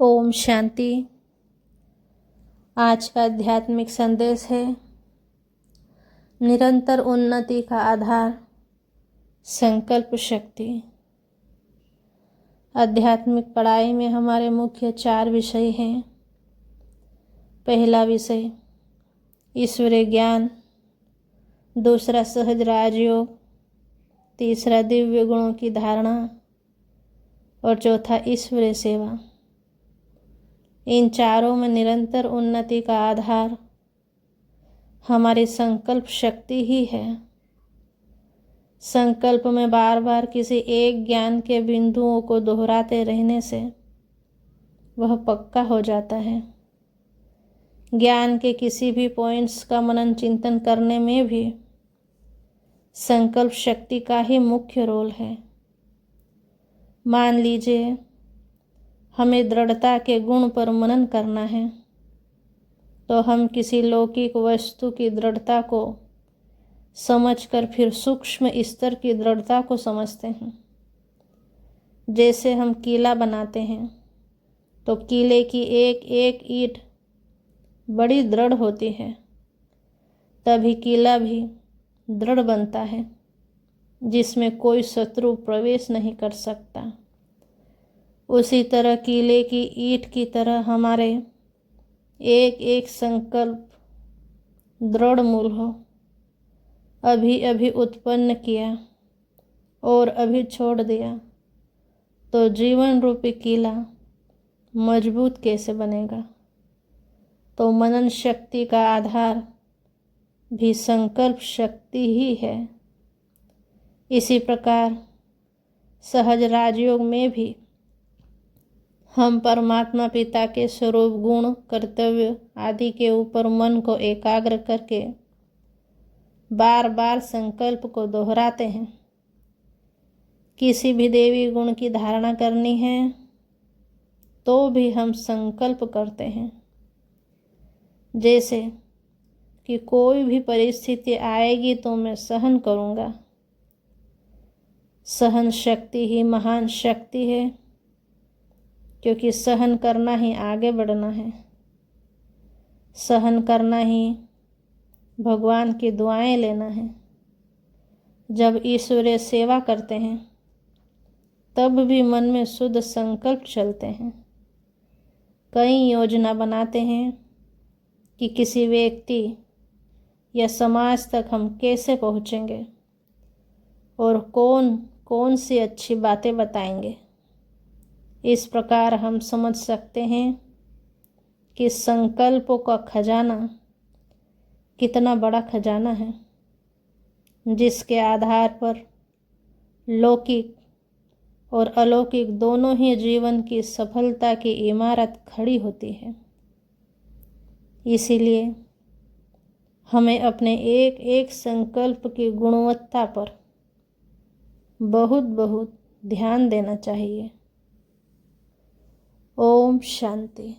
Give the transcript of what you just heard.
ओम शांति। आज का आध्यात्मिक संदेश है निरंतर उन्नति का आधार संकल्प शक्ति। आध्यात्मिक पढ़ाई में हमारे मुख्य 4 विषय हैं। पहला विषय ईश्वरीय ज्ञान, दूसरा सहज राजयोग, तीसरा दिव्य गुणों की धारणा और चौथा ईश्वरीय सेवा। इन चारों में निरंतर उन्नति का आधार हमारी संकल्प शक्ति ही है। संकल्प में बार बार किसी एक ज्ञान के बिंदुओं को दोहराते रहने से वह पक्का हो जाता है। ज्ञान के किसी भी पॉइंट्स का मनन चिंतन करने में भी संकल्प शक्ति का ही मुख्य रोल है। मान लीजिए हमें दृढ़ता के गुण पर मनन करना है, तो हम किसी लौकिक वस्तु की दृढ़ता को समझकर फिर सूक्ष्म स्तर की दृढ़ता को समझते हैं। जैसे हम किला बनाते हैं तो किले की एक एक ईंट बड़ी दृढ़ होती है, तभी किला भी दृढ़ बनता है, जिसमें कोई शत्रु प्रवेश नहीं कर सकता। उसी तरह किले की ईंट की तरह हमारे एक एक संकल्प दृढ़ मूल हो, अभी अभी उत्पन्न किया और अभी छोड़ दिया, तो जीवन रूपी किला मजबूत कैसे बनेगा। तो मनन शक्ति का आधार भी संकल्प शक्ति ही है। इसी प्रकार सहज राजयोग में भी हम परमात्मा पिता के स्वरूप, गुण, कर्तव्य आदि के ऊपर मन को एकाग्र करके बार बार संकल्प को दोहराते हैं। किसी भी देवी गुण की धारणा करनी है तो भी हम संकल्प करते हैं, जैसे कि कोई भी परिस्थिति आएगी तो मैं सहन करूँगा। सहन शक्ति ही महान शक्ति है, क्योंकि सहन करना ही आगे बढ़ना है। सहन करना ही भगवान की दुआएं लेना है। जब ईश्वरीय सेवा करते हैं तब भी मन में शुद्ध संकल्प चलते हैं। कई योजना बनाते हैं कि किसी व्यक्ति या समाज तक हम कैसे पहुँचेंगे और कौन कौन सी अच्छी बातें बताएंगे। इस प्रकार हम समझ सकते हैं कि संकल्पों का खजाना कितना बड़ा खजाना है, जिसके आधार पर लौकिक और अलौकिक दोनों ही जीवन की सफलता की इमारत खड़ी होती है। इसीलिए हमें अपने एक एक संकल्प की गुणवत्ता पर बहुत बहुत ध्यान देना चाहिए। ओम शांति।